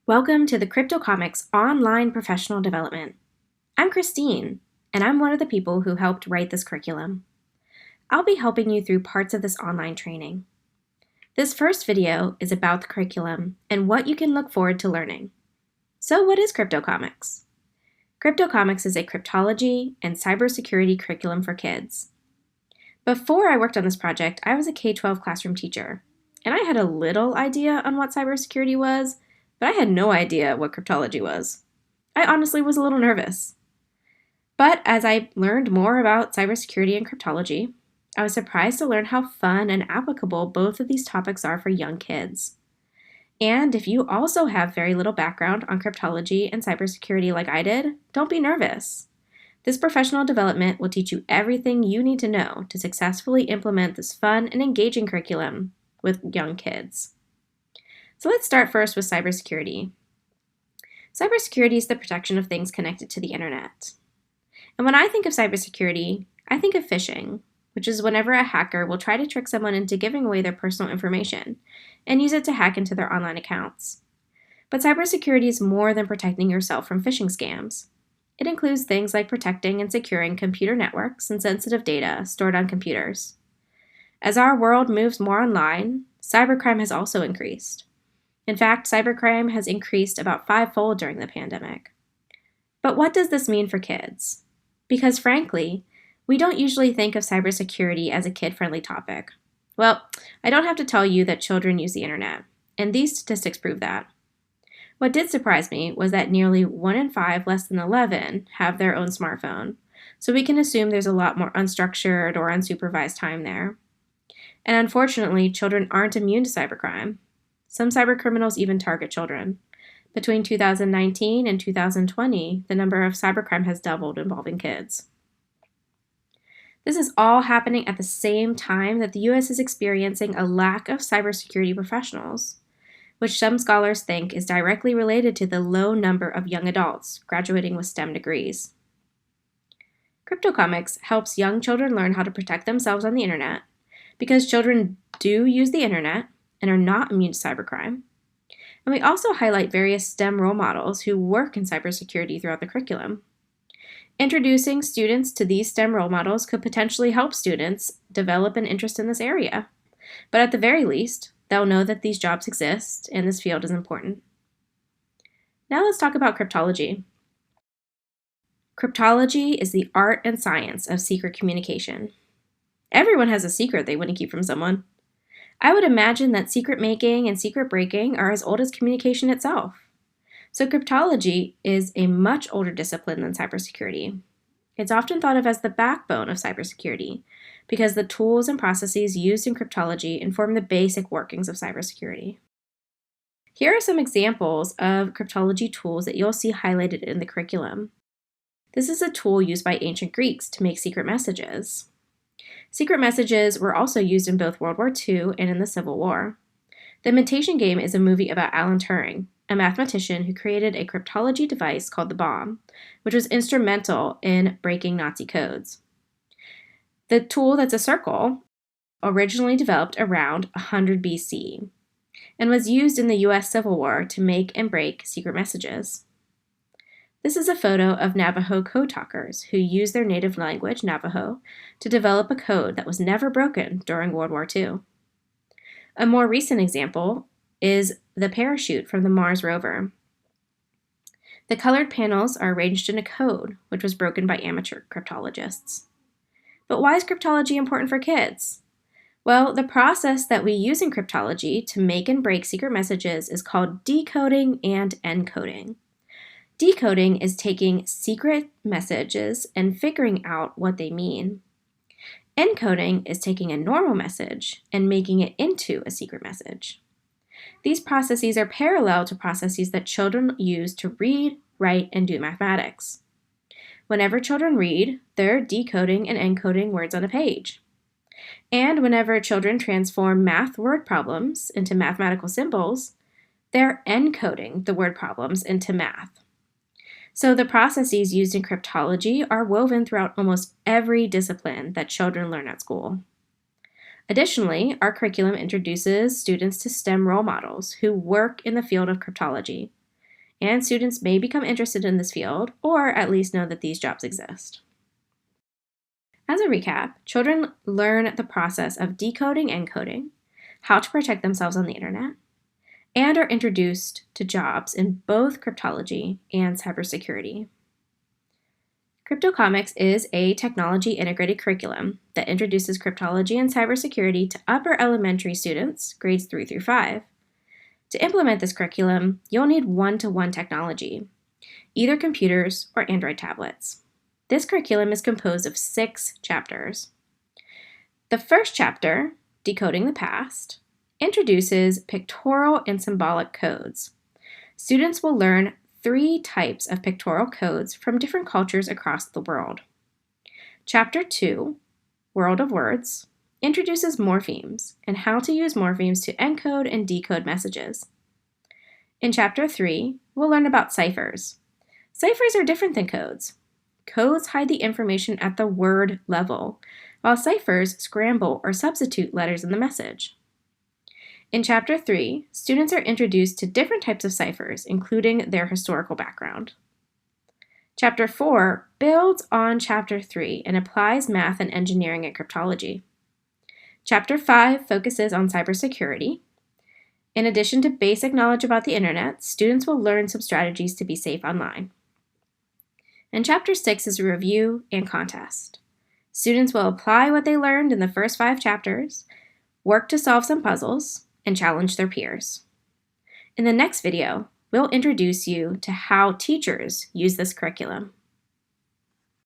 Welcome to the CryptoComics online professional development. I'm Christine, and I'm one of the people who helped write this curriculum. I'll be helping you through parts of this online training. This first video is about the curriculum and what you can look forward to learning. So what is CryptoComics? CryptoComics is a cryptology and cybersecurity curriculum for kids. Before I worked on this project, I was a K-12 classroom teacher, and I had a little idea on what cybersecurity was, but I had no idea what cryptology was. I honestly was a little nervous. But as I learned more about cybersecurity and cryptology, I was surprised to learn how fun and applicable both of these topics are for young kids. And if you also have very little background on cryptology and cybersecurity like I did, don't be nervous. This professional development will teach you everything you need to know to successfully implement this fun and engaging curriculum with young kids. So let's start first with cybersecurity. Cybersecurity is the protection of things connected to the internet. And when I think of cybersecurity, I think of phishing, which is whenever a hacker will try to trick someone into giving away their personal information and use it to hack into their online accounts. But cybersecurity is more than protecting yourself from phishing scams. It includes things like protecting and securing computer networks and sensitive data stored on computers. As our world moves more online, cybercrime has also increased. In fact, cybercrime has increased about 5-fold during the pandemic. But what does this mean for kids? Because frankly, we don't usually think of cybersecurity as a kid-friendly topic. Well, I don't have to tell you that children use the internet, and these statistics prove that. What did surprise me was that nearly 1 in 5 less than 11 have their own smartphone, so we can assume there's a lot more unstructured or unsupervised time there. And unfortunately, children aren't immune to cybercrime. Some cybercriminals even target children. Between 2019 and 2020, the number of cybercrime has doubled involving kids. This is all happening at the same time that the U.S. is experiencing a lack of cybersecurity professionals, which some scholars think is directly related to the low number of young adults graduating with STEM degrees. CryptoComics helps young children learn how to protect themselves on the internet because children do use the internet and are not immune to cybercrime. And we also highlight various STEM role models who work in cybersecurity throughout the curriculum. Introducing students to these STEM role models could potentially help students develop an interest in this area. But at the very least, they'll know that these jobs exist and this field is important. Now let's talk about cryptology. Cryptology is the art and science of secret communication. Everyone has a secret they want to keep from someone. I would imagine that secret making and secret breaking are as old as communication itself. So cryptology is a much older discipline than cybersecurity. It's often thought of as the backbone of cybersecurity because the tools and processes used in cryptology inform the basic workings of cybersecurity. Here are some examples of cryptology tools that you'll see highlighted in the curriculum. This is a tool used by ancient Greeks to make secret messages. Secret messages were also used in both World War II and in the Civil War. The Imitation Game is a movie about Alan Turing, a mathematician who created a cryptology device called the bomb, which was instrumental in breaking Nazi codes. The tool that's a circle originally developed around 100 BC and was used in the US Civil War to make and break secret messages. This is a photo of Navajo code talkers who used their native language, Navajo, to develop a code that was never broken during World War II. A more recent example is the parachute from the Mars rover. The colored panels are arranged in a code, which was broken by amateur cryptologists. But why is cryptology important for kids? Well, the process that we use in cryptology to make and break secret messages is called decoding and encoding. Decoding is taking secret messages and figuring out what they mean. Encoding is taking a normal message and making it into a secret message. These processes are parallel to processes that children use to read, write, and do mathematics. Whenever children read, they're decoding and encoding words on a page. And whenever children transform math word problems into mathematical symbols, they're encoding the word problems into math. So the processes used in cryptology are woven throughout almost every discipline that children learn at school. Additionally, our curriculum introduces students to STEM role models who work in the field of cryptology. and students may become interested in this field or at least know that these jobs exist. As a recap, children learn the process of decoding and coding, how to protect themselves on the internet, and are introduced to jobs in both cryptology and cybersecurity. CryptoComics is a technology-integrated curriculum that introduces cryptology and cybersecurity to upper elementary students, grades 3 through 5. To implement this curriculum, you'll need one-to-one technology, either computers or Android tablets. This curriculum is composed of 6 chapters. The first chapter, Decoding the Past, introduces pictorial and symbolic codes. Students will learn 3 types of pictorial codes from different cultures across the world. Chapter 2, World of Words, introduces morphemes and how to use morphemes to encode and decode messages. In Chapter 3, we'll learn about ciphers. Ciphers are different than codes. Codes hide the information at the word level, while ciphers scramble or substitute letters in the message. In Chapter 3, students are introduced to different types of ciphers, including their historical background. Chapter 4 builds on Chapter 3 and applies math and engineering and cryptology. Chapter 5 focuses on cybersecurity. In addition to basic knowledge about the internet, students will learn some strategies to be safe online. And Chapter 6 is a review and contest. Students will apply what they learned in the first 5 chapters, work to solve some puzzles, and challenge their peers. In the next video, we'll introduce you to how teachers use this curriculum.